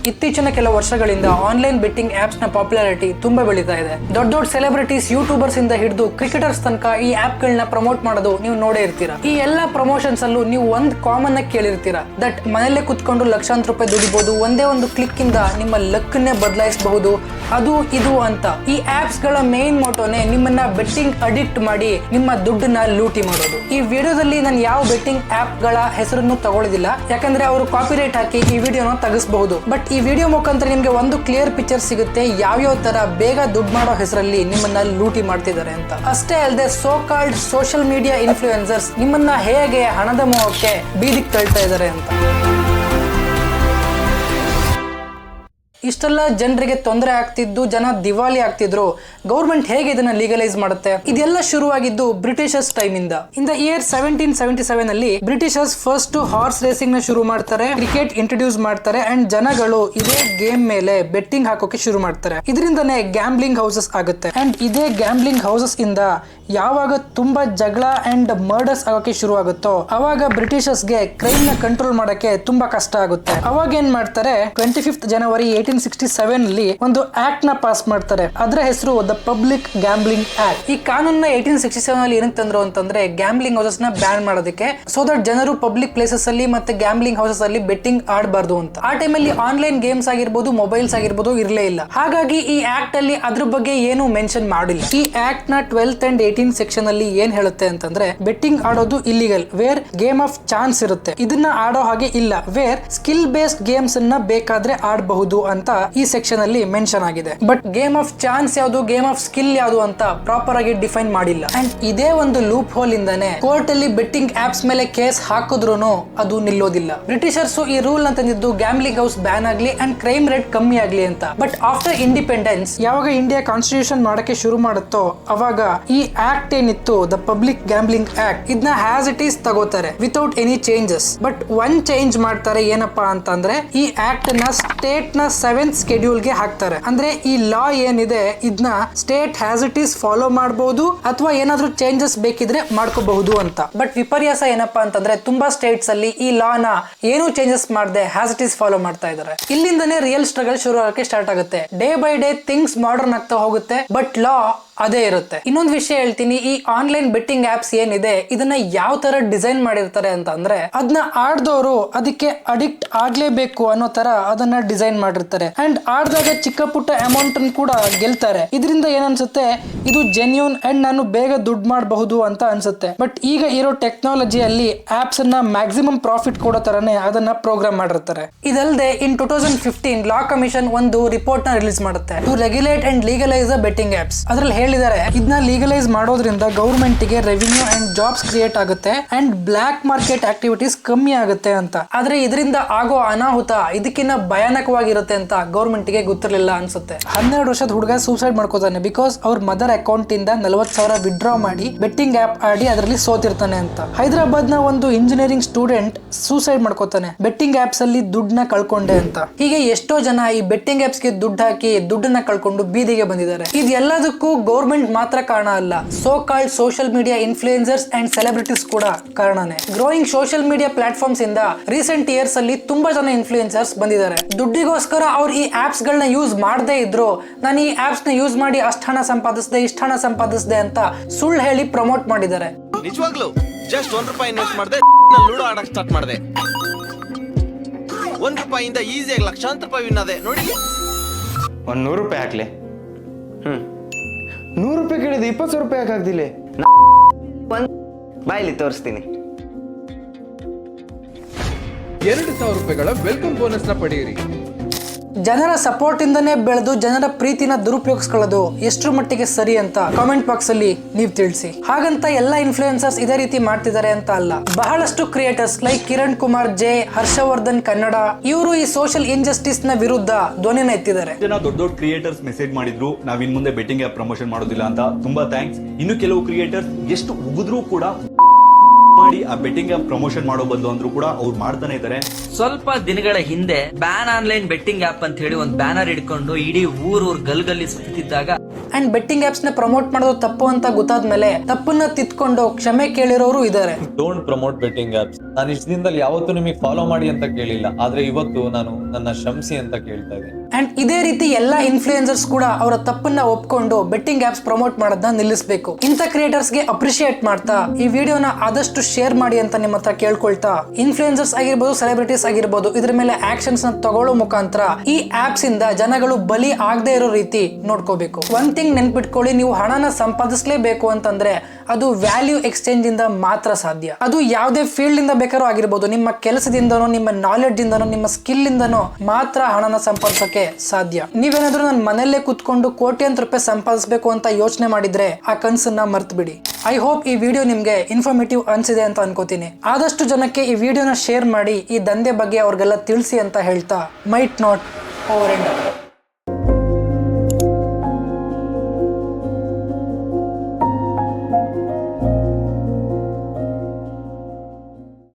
ಇತ್ತೀಚಿನ ಕೆಲ ವರ್ಷಗಳಿಂದ ಆನ್ಲೈನ್ ಬೆಟ್ಟಿಂಗ್ ಆಪ್ಸ್ ನ ಪಾಪ್ಯುಲಾರಿಟಿ ತುಂಬಾ ಬೆಳೀತಾ ಇದೆ. ದೊಡ್ಡ ದೊಡ್ಡ ಸೆಲೆಬ್ರಿಟೀಸ್, ಯೂಟ್ಯೂಬರ್ಸ್ ಇಂದ ಹಿಡಿದು ಕ್ರಿಕೆಟರ್ಸ್ ತನಕ ಈ ಆಪ್ ಗಳನ್ನ ಪ್ರಮೋಟ್ ಮಾಡೋದು ನೀವು ನೋಡೇ ಇರ್ತೀರಾ. ಈ ಎಲ್ಲಾ ಪ್ರಮೋಷನ್ಸ್ ಅಲ್ಲೂ ನೀವು ಒಂದ್ ಕಾಮನ್ ಆಗಿ ಕೇಳಿರ್ತೀರಾ, ದಟ್ ಮನೆಯಲ್ಲೇ ಕುತ್ಕೊಂಡು ಲಕ್ಷಾಂತರ ರೂಪಾಯಿ ದುಡಿಬಹುದು, ಒಂದೇ ಒಂದು ಕ್ಲಿಕ್ ಇಂದ ನಿಮ್ಮ ಲಕ್ ನೇ ಬದಲಾಯಿಸಬಹುದು, ಅದು ಇದು ಅಂತ. ಈ ಆಪ್ಸ್ ಗಳ ಮೇನ್ ಮೋಟೋನೆ ನಿಮ್ಮನ್ನ ಬೆಟ್ಟಿಂಗ್ ಅಡಿಕ್ಟ್ ಮಾಡಿ ನಿಮ್ಮ ದುಡ್ಡನ್ನ ಲೂಟಿ ಮಾಡೋದು. ಈ ವಿಡಿಯೋದಲ್ಲಿ ನಾನು ಯಾವ ಬೆಟ್ಟಿಂಗ್ ಆಪ್ ಗಳ ಹೆಸರನ್ನು ತಗೊಳ್ಳೋದಿಲ್ಲ, ಯಾಕಂದ್ರೆ ಅವರು ಕಾಪಿರೈಟ್ ಹಾಕಿ ಈ ವಿಡಿಯೋನ ತೆಗಿಸಬಹುದು. ಬಟ್ ಈ ವಿಡಿಯೋ ಮುಖಾಂತರ ನಿಮ್ಗೆ ಒಂದು ಕ್ಲಿಯರ್ ಪಿಕ್ಚರ್ ಸಿಗುತ್ತೆ ಯಾವ್ಯಾವ ತರ ಬೇಗ ದುಡ್ಡು ಮಾಡೋ ಹೆಸರಲ್ಲಿ ನಿಮ್ಮನ್ನ ಲೂಟಿ ಮಾಡ್ತಿದ್ದಾರೆ ಅಂತ. ಅಷ್ಟೇ ಅಲ್ಲದೆ so called social media influencers ನಿಮ್ಮನ್ನ ಹೇಗೆ ಹಣದ ಮೋಹಕ್ಕೆ ಬೀದಿಗೆ ತಳ್ತಾ ಇದ್ದಾರೆ ಅಂತ. ಇಷ್ಟೆಲ್ಲ ಜನರಿಗೆ ತೊಂದರೆ ಆಗ್ತಿದ್ದು, ಜನ ದಿವಾಳಿ ಆಗ್ತಿದ್ರು, ಗೌರ್ಮೆಂಟ್ ಹೇಗೆ ಇದನ್ನ ಲೀಗಲೈಸ್ ಮಾಡುತ್ತೆ? ಇದೆಲ್ಲ ಶುರುವಾಗಿದ್ದು ಬ್ರಿಟಿಷರ್ಸ್ ಟೈಮ್ ಇಂದ. ಇನ್ ದ ಇಯರ್ 1777 ಅಲ್ಲಿ ಬ್ರಿಟಿಷರ್ಸ್ ಫಸ್ಟ್ ಹಾರ್ಸ್ ರೇಸಿಂಗ್ ನ ಶುರು ಮಾಡ್ತಾರೆ, ಕ್ರಿಕೆಟ್ ಇಂಟ್ರೊಡ್ಯೂಸ್ ಮಾಡ್ತಾರೆ ಅಂಡ್ ಜನಗಳು ಇದೇ ಗೇಮ್ ಮೇಲೆ ಬೆಟ್ಟಿಂಗ್ ಹಾಕೋಕೆ ಶುರು ಮಾಡ್ತಾರೆ. ಇದರಿಂದನೇ ಗ್ಯಾಂಬ್ಲಿಂಗ್ ಹೌಸಸ್ ಆಗುತ್ತೆ. ಅಂಡ್ ಇದೇ ಗ್ಯಾಂಬ್ಲಿಂಗ್ ಹೌಸಸ್ ಇಂದ ಯಾವಾಗ ತುಂಬಾ ಜಗಳ ಅಂಡ್ ಮರ್ಡರ್ಸ್ ಆಗೋಕೆ ಶುರು ಆಗುತ್ತೋ ಅವಾಗ ಬ್ರಿಟಿಷರ್ಸ್ಗೆ ಕ್ರೈಮ್ ನ ಕಂಟ್ರೋಲ್ ಮಾಡಕ್ಕೆ ತುಂಬಾ ಕಷ್ಟ ಆಗುತ್ತೆ. ಅವಾಗ ಏನ್ ಮಾಡ್ತಾರೆ, 25th ಜನವರಿ 1867 ಅಲ್ಲಿ ಒಂದು ಆಕ್ಟ್ ನ ಪಾಸ್ ಮಾಡ್ತಾರೆ. ಅದರ ಹೆಸರು ದ ಪಬ್ಲಿಕ್ ಗ್ಯಾಂಬ್ಲಿಂಗ್ ಆಕ್ಟ್. ಈ ಕಾನೂನ್ನ 1867 ಅಲ್ಲಿ ಏನಕ್ಕೆ ತಂದ್ರು ಅಂತಂದ್ರೆ ಗ್ಯಾಂಬ್ಲಿಂಗ್ ಹೌಸಸ್ ನ ಬ್ಯಾನ್ ಮಾಡೋದಕ್ಕೆ, ಸೊ ದಟ್ ಜನರು ಪಬ್ಲಿಕ್ ಪ್ಲೇಸಸ್ ಅಲ್ಲಿ ಮತ್ತೆ ಗ್ಯಾಂಬ್ಲಿಂಗ್ ಹೌಸಸ್ ಅಲ್ಲಿ ಬೆಟ್ಟಿಂಗ್ ಆಡಬಾರ್ದು ಅಂತ. ಆ ಟೈಮ್ ಅಲ್ಲಿ ಆನ್ಲೈನ್ ಗೇಮ್ಸ್ ಆಗಿರ್ಬೋದು, ಮೊಬೈಲ್ಸ್ ಆಗಿರ್ಬೋದು ಇರಲೇ ಇಲ್ಲ. ಹಾಗಾಗಿ ಈ ಆಕ್ಟ್ ಅಲ್ಲಿ ಅದ್ರ ಬಗ್ಗೆ ಏನು ಮೆನ್ಷನ್ ಮಾಡಿಲ್ಲ. ಈ ಆಕ್ಟ್ ನ 12th and 18th ಸೆಕ್ಷನ್ ಅಲ್ಲಿ ಏನ್ ಹೇಳುತ್ತೆ ಅಂತಂದ್ರೆ ಬೆಟ್ಟಿಂಗ್ ಆಡೋದು illegal where game of chance ಇರುತ್ತೆ, ಇದನ್ನ ಆಡೋ ಹಾಗೆ ಇಲ್ಲ, ವೇರ್ ಸ್ಕಿಲ್ ಬೇಸ್ಡ್ ಗೇಮ್ಸ್ ಅನ್ನ ಬೇಕಾದ್ರೆ ಆಡಬಹುದು ಅಂತ ಈ ಸೆಕ್ಷನ್ ಅಲ್ಲಿ ಮೆನ್ಷನ್ ಆಗಿದೆ. ಬಟ್ ಗೇಮ್ ಆಫ್ ಚಾನ್ಸ್ ಯಾವುದು, ಗೇಮ್ ಆಫ್ ಸ್ಕಿಲ್ ಯಾವುದು ಅಂತ ಪ್ರಾಪರ್ ಆಗಿ ಡಿಫೈನ್ ಮಾಡಿಲ್ಲ. ಅಂಡ್ ಇದೇ ಒಂದು ಲೂಪ್ ಹೋಲ್ ಇಂದಾನೆ ಕೋರ್ಟ್ ಅಲ್ಲಿ ಬೆಟ್ಟಿಂಗ್ ಆಪ್ಸ್ ಮೇಲೆ ಕೇಸ್ ಹಾಕಿದ್ರು ಅದು ನಿಲ್ಲೋದಿಲ್ಲ. ಬ್ರಿಟಿಷರ್ಸ್ ಈ ರೂಲ್ ನ ತಂದಿದ್ದು ಗ್ಯಾಂಬ್ಲಿಂಗ್ ಹೌಸ್ ಬ್ಯಾನ್ ಆಗ್ಲಿ ಅಂಡ್ ಕ್ರೈಮ್ ರೇಟ್ ಕಮ್ಮಿ ಆಗ್ಲಿ ಅಂತ. ಬಟ್ ಆಫ್ಟರ್ ಇಂಡಿಪೆಂಡೆನ್ಸ್ ಯಾವಾಗ ಇಂಡಿಯಾ ಕಾನ್ಸ್ಟಿಟ್ಯೂಷನ್ ಮಾಡಕ್ಕೆ ಶುರು ಮಾಡುತ್ತೋ ಅವಾಗ ಈ ಆಕ್ಟ್ ಏನಿತ್ತು, ದ ಪಬ್ಲಿಕ್ ಗ್ಯಾಂಬ್ಲಿಂಗ್ ಆಕ್ಟ್, ಇದನ್ನ ಹ್ಯಾಸ್ ಇಟ್ ಈಸ್ ತಗೋತಾರೆ without any changes. But one change ಮಾಡ್ತಾರೆ. ಏನಪ್ಪಾ ಅಂತಂದ್ರೆ ಈ ಆಕ್ಟ್ ನ ಸ್ಟೇಟ್ ನ 7th ಶೆಡ್ಯೂಲ್ ಗೆ ಹಾಕ್ತಾರೆ. ಅಂದ್ರೆ ಈ ಲಾ ಏನಿದೆ ಇದನ್ನ state has it is follow ಮಾಡಬಹುದು ಅಥವಾ ಏನಾದ್ರೂ ಚೇಂಜಸ್ ಬೇಕಿದ್ರೆ ಮಾಡ್ಕೋಬಹುದು ಅಂತ. ಬಟ್ ವಿಪರ್ಯಾಸ ಏನಪ್ಪಾ ಅಂತಂದ್ರೆ ತುಂಬಾ ಸ್ಟೇಟ್ಸ್ ಅಲ್ಲಿ ಈ ಲಾ ನ ಏನು ಚೇಂಜಸ್ ಮಾಡದೆ ಹ್ಯಾಸ್ ಇಟ್ ಈಸ್ ಫಾಲೋ ಮಾಡ್ತಾ ಇದ್ದಾರೆ. ಇಲ್ಲಿಂದನೇ ರಿಯಲ್ ಸ್ಟ್ರಗಲ್ ಶುರು ಆಗಕ್ಕೆ ಸ್ಟಾರ್ಟ್ ಆಗುತ್ತೆ. Day by day things modern ಆಗ್ತಾ ಹೋಗುತ್ತೆ, ಬಟ್ ಲಾ ಅದೇ ಇರುತ್ತೆ. ಇನ್ನೊಂದು ವಿಷಯ ಹೇಳ್ತೀನಿ, ಈ ಆನ್ಲೈನ್ ಬೆಟ್ಟಿಂಗ್ ಆಪ್ಸ್ ಏನಿದೆ ಇದನ್ನ ಯಾವ ತರ ಡಿಸೈನ್ ಮಾಡಿರ್ತಾರೆ ಅಂತ ಅಂದ್ರೆ ಅದನ್ನ ಆಡ್ದವರು ಅದಕ್ಕೆ ಅಡಿಕ್ಟ್ ಆಗ್ಲೇಬೇಕು ಅನ್ನೋ ತರ ಅದನ್ನ ಡಿಸೈನ್ ಮಾಡಿರ್ತಾರೆ. ಅಂಡ್ ಆಡ್ದಾಗ ಚಿಕ್ಕ ಪುಟ್ಟ ಅಮೌಂಟ್ ಕೂಡ ಗೆಲ್ತಾರೆ. ಇದರಿಂದ ಏನನ್ಸುತ್ತೆ, ಇದು ಜೆನ್ಯೂನ್ ಅಂಡ್ ನಾನು ಬೇಗ ದುಡ್ಡು ಮಾಡಬಹುದು ಅಂತ ಅನ್ಸುತ್ತೆ. ಬಟ್ ಈಗ ಇರೋ ಟೆಕ್ನಾಲಜಿಯಲ್ಲಿ ಆಪ್ಸ್ ಅನ್ನ ಮ್ಯಾಕ್ಸಿಮಮ್ ಪ್ರಾಫಿಟ್ ಕೊಡೋ ತರನೇ ಅದನ್ನ ಪ್ರೋಗ್ರಾಮ್ ಮಾಡಿರ್ತಾರೆ. ಇದಲ್ಲದೆ ಇನ್ 2015 ಲಾ ಕಮಿಷನ್ ಒಂದು ರಿಪೋರ್ಟ್ ನ ರಿಲೀಸ್ ಮಾಡುತ್ತೆ to regulate and legalise the betting apps. ಅದ್ರಲ್ಲಿ ಹೇಳಿದ್ದಾರೆ ಇದನ್ನ ಲೀಗಲೈಸ್ ಮಾಡೋದ್ರಿಂದ ಗವರ್ಮೆಂಟ್ ಗೆ ರೆವಿನ್ಯೂ ಅಂಡ್ ಜಾಬ್ಸ್ ಕ್ರಿಯೇಟ್ ಆಗುತ್ತೆ ಅಂಡ್ ಬ್ಲಾಕ್ ಮಾರ್ಕೆಟ್ ಆಕ್ಟಿವಿಟೀಸ್ ಕಮ್ಮಿ ಆಗುತ್ತೆ ಅಂತ. ಆದ್ರೆ ಇದರಿಂದ ಆಗೋ ಅನಾಹುತ ಇದಕ್ಕಿಂತ ಭಯಾನಕವಾಗಿರುತ್ತೆ ಅಂತ ಗವರ್ಮೆಂಟ್ ಗೆ ಗೊತ್ತಿರಲಿಲ್ಲ ಅನ್ಸುತ್ತೆ. 12 ವರ್ಷದ ಹುಡುಗ ಸೂಸೈಡ್ ಮಾಡ್ಕೋತಾನೆ ಬಿಕಾಸ್ ಅವ್ರ ಮದರ್ ಅಕೌಂಟ್ ಇಂದ 40,000 ವಿಡ್ರಾ ಮಾಡಿ ಬೆಟ್ಟಿಂಗ್ ಆಪ್ ಆಡಿ ಅದರಲ್ಲಿ ಸೋತಿರ್ತಾನೆ ಅಂತ. ಹೈದರಾಬಾದ್ ನ ಒಂದು ಇಂಜಿನಿಯರಿಂಗ್ ಸ್ಟೂಡೆಂಟ್ ಸೂಸೈಡ್ ಮಾಡ್ಕೋತಾನೆ ಬೆಟ್ಟಿಂಗ್ ಆಪ್ಸ್ ಅಲ್ಲಿ ದುಡ್ಡನ್ನ ಕಳ್ಕೊಂಡೆ ಅಂತ. ಹೀಗೆ ಎಷ್ಟೋ ಜನ ಈ ಬೆಟ್ಟಿಂಗ್ ಆಪ್ಸ್ ಗೆ ದುಡ್ಡು ಹಾಕಿ ದುಡ್ಡನ್ನ ಕಳ್ಕೊಂಡು ಬೀದಿಗೆ ಬಂದಿದ್ದಾರೆ. ಇದೆಲ್ಲದಕ್ಕೂ ಗವರ್ಮೆಂಟ್ ಮಾತ್ರ ಕಾರಣ ಅಲ್ಲ, so called social media influencers and celebrities ಕೂಡ ಕಾರಣನೇ. ಗ್ರೋಯಿಂಗ್ ಸೋಷಿಯಲ್ ಮೀಡಿಯಾ ಪ್ಲಾಟ್ಫಾರ್ಮ್ಸ್ ಇಂದ ರೀಸೆಂಟ್ ಇಯರ್ಸ್ ಅಲ್ಲಿ ತುಂಬಾ ಜನ ಇನ್ಫ್ಲೂಯೆನ್ಸರ್ಸ್ ಬಂದಿದ್ದಾರೆ. ದುಡ್ಡಿಗೋಸ್ಕರ ಅವ್ರು ಈ ಆಪ್ಸ್ ಗಳನ್ನ ಯೂಸ್ ಮಾಡದೇ ಇದ್ರು ನಾನು ಈ ಆಪ್ಸ್ ನ ಯೂಸ್ ಮಾಡಿ ಅಷ್ಟು ಹಣ ಸಂಪಾದಿಸಿದೆ, ಇಷ್ಟು ಹಣ ಸಂಪಾದಿಸಿದೆ ಅಂತ ಸುಳ್ಳು ಹೇಳಿ ಪ್ರಮೋಟ್ ಮಾಡಿದ್ದಾರೆ. ನಿಜವಾಗ್ಲೂ ಜಸ್ಟ್ ₹1 ಇನ್ವೆಸ್ಟ್ ಮಾಡಿದೆ, ಲೂಡೋ ಆಡಕ್ ಸ್ಟಾರ್ಟ್ ಮಾಡಿದೆ, ₹1 ಈಸಿಯಾಗಿ ಲಕ್ಷಾಂತರ ರೂಪಾಯಿ ವಿನ್ ಆದೆ. ನೋಡಿ ₹100 ಹಾಕ್ಲೆ. ₹100 ಕೇಳಿದೆ, ₹20,000 ಯಾಕೆ ಆಗ್ದಿಲ್ಲ? ಬಾಯಲ್ಲಿ ತೋರಿಸ್ತೀನಿ. ₹2,000 ವೆಲ್ಕಮ್ ಬೋನಸ್ ನ ಪಡೆಯಿರಿ. ಜನರ ಸಪೋರ್ಟ್ ಇಂದನೇ ಬೆಳೆದು ಜನರ ಪ್ರೀತಿನ ದುರುಪಯೋಗಿಸ್ಕೊಳ್ಳೋದು ಎಷ್ಟರ ಮಟ್ಟಿಗೆ ಸರಿ ಅಂತ ಕಾಮೆಂಟ್ ಬಾಕ್ಸ್ ಅಲ್ಲಿ ನೀವು ತಿಳಿಸಿ. ಹಾಗಂತ ಎಲ್ಲಾ ಇನ್ಫ್ಲೂಯೆನ್ಸರ್ಸ್ ಇದೇ ರೀತಿ ಮಾಡ್ತಿದ್ದಾರೆ ಅಂತ ಅಲ್ಲ. ಬಹಳಷ್ಟು creators like Kiran Kumar J, Harshavardhan Kannada, ಇವರು ಈ ಸೋಷಿಯಲ್ ಇನ್ಜಸ್ಟಿಸ್ ನ ವಿರುದ್ಧ ಧ್ವನಿನ ಎತ್ತಿದ್ದಾರೆ. ದೊಡ್ಡ ಕ್ರಿಯೇಟರ್ಸ್ ಮೆಸೇಜ್ ಮಾಡಿದ್ರು ನಾವ್ ಇನ್ ಮುಂದೆ ಬೆಟ್ಟಿಂಗ್ ಆಪ್ ಪ್ರಮೋಷನ್ ಮಾಡೋದಿಲ್ಲ ಅಂತ. ತುಂಬಾ ಥ್ಯಾಂಕ್ಸ್. ಇನ್ನು ಕೆಲವು ಕ್ರಿಯೇಟರ್ಸ್ ಎಷ್ಟು ಉಗಿದ್ರೂ ಕೂಡ ಮಾಡಿ ಆ ಬೆಟ್ಟಿಂಗ್ ಆಪ್ ಪ್ರಮೋಷನ್ ಮಾಡೋ ಬದಲು ಅಂದ್ರೂ ಕೂಡ ಅವ್ರು ಮಾಡ್ತಾನೆ ಇದ್ದಾರೆ. ಸ್ವಲ್ಪ ದಿನಗಳ ಹಿಂದೆ ಬ್ಯಾನ್ ಆನ್ಲೈನ್ ಬೆಟ್ಟಿಂಗ್ ಆಪ್ ಅಂತ ಹೇಳಿ ಒಂದು ಬ್ಯಾನರ್ ಹಿಡ್ಕೊಂಡು ಇಡೀ ಊರ್ ಗಲ್ಗಲ್ಲಿ ಸುತ್ತಿದ್ದಾಗ ಅಂಡ್ ಬೆಟ್ಟಿಂಗ್ ಆಪ್ಸ್ ನ ಪ್ರಮೋಟ್ ಮಾಡೋದು ತಪ್ಪು ಅಂತ ಗೊತ್ತಾದ್ಮೇಲೆ ತಪ್ಪನ್ನ ತಿದ್ಕೊಂಡು ಕ್ಷಮೆ ಕೇಳಿರೋರು ಇದ್ದಾರೆ. Don't promote betting apps. ನಾನು ಇಷ್ಟ ದಿನದಲ್ಲಿ ಯಾವತ್ತೂ ನಿಮಗೆ ಫಾಲೋ ಮಾಡಿ ಅಂತ ಕೇಳಿಲ್ಲ, ಆದ್ರೆ ಇವತ್ತು ನಾನು ನನ್ನ ಶ್ರಮಿಸಿ ಅಂತ ಕೇಳ್ತಾ ಇದ್ದೀನಿ. ಅಂಡ್ ಇದೇ ರೀತಿ ಎಲ್ಲಾ ಇನ್ಫ್ಲೂಯೆನ್ಸರ್ಸ್ ಕೂಡ ಅವರ ತಪ್ಪನ್ನ ಒಪ್ಕೊಂಡು ಬೆಟ್ಟಿಂಗ್ ಆಪ್ಸ್ ಪ್ರಮೋಟ್ ಮಾಡೋದನ್ನ ನಿಲ್ಲಿಸಬೇಕು. ಇಂಥ ಕ್ರಿಯೇಟರ್ಸ್ ಗೆ ಅಪ್ರಿಶಿಯೇಟ್ ಮಾಡ್ತಾ ಈ ವಿಡಿಯೋನ ಆದಷ್ಟು ಶೇರ್ ಮಾಡಿ ಅಂತ ನಿಮ್ಮ ಹತ್ರ ಕೇಳ್ಕೊಳ್ತಾ, ಇನ್ಫ್ಲೂಯೆನ್ಸರ್ಸ್ ಆಗಿರ್ಬೋದು, ಸೆಲೆಬ್ರಿಟೀಸ್ ಆಗಿರ್ಬೋದು, ಇದ್ರ ಮೇಲೆ ಆಕ್ಷನ್ಸ್ ನ ತಗೊಳ್ಳೋ ಮುಖಾಂತರ ಈ ಆಪ್ಸ್ ಇಂದ ಜನಗಳು ಬಲಿ ಆಗದೆ ಇರೋ ರೀತಿ ನೋಡ್ಕೋಬೇಕು. ಒಂದ್ ಥಿಂಗ್ ನೆನ್ಪಿಟ್ಕೊಳ್ಳಿ, ನೀವು ಹಣನ ಸಂಪಾದಿಸಲೇಬೇಕು ಅಂತಂದ್ರೆ ಅದು ವ್ಯಾಲ್ಯೂ ಎಕ್ಸ್ಚೇಂಜ್ ಇಂದ ಮಾತ್ರ ಸಾಧ್ಯ. ಅದು ಯಾವುದೇ ಫೀಲ್ಡ್ ಇಂದ ಬೇಕಾದ್ರೂ ಆಗಿರ್ಬೋದು, ನಿಮ್ಮ ಕೆಲಸದಿಂದನೋ, ನಿಮ್ಮ ನಾಲೆಡ್ಜ್ ಇಂದನೋ, ನಿಮ್ಮ ಸ್ಕಿಲ್ ಇಂದನೋ ಮಾತ್ರ ಹಣನ ಸಂಪಾದಿಸಕ್ಕೆ ಸಾಧ್ಯ. ನೀವೇನಾದ್ರೂ ನನ್ನ ಮನೆಯಲ್ಲೇ ಕುತ್ಕೊಂಡು ಕೋಟ್ಯಾಂತರ ರೂಪಾಯಿ ಸಂಪಾದಿಸಬೇಕು ಅಂತ ಯೋಚನೆ ಮಾಡಿದ್ರೆ ಆ ಕನ್ಸನ್ನ ಮರ್ತು ಬಿಡಿ. ಐ ಹೋಪ್ ಈ ವಿಡಿಯೋ ನಿಮ್ಗೆ ಇನ್ಫಾರ್ಮೇಟಿವ್ ಅನ್ಸಿದೆ ಅಂತ ಅನ್ಕೋತೀನಿ. ಆದಷ್ಟು ಜನಕ್ಕೆ ಈ ವಿಡಿಯೋನ ಶೇರ್ ಮಾಡಿ ಈ ದಂಧೆ ಬಗ್ಗೆ ಅವ್ರಿಗೆಲ್ಲ ತಿಳಿಸಿ ಅಂತ ಹೇಳ್ತಾ, ಮೈಟ್ ನಾಟ್ ಓವರ್ ಎಂಡ್.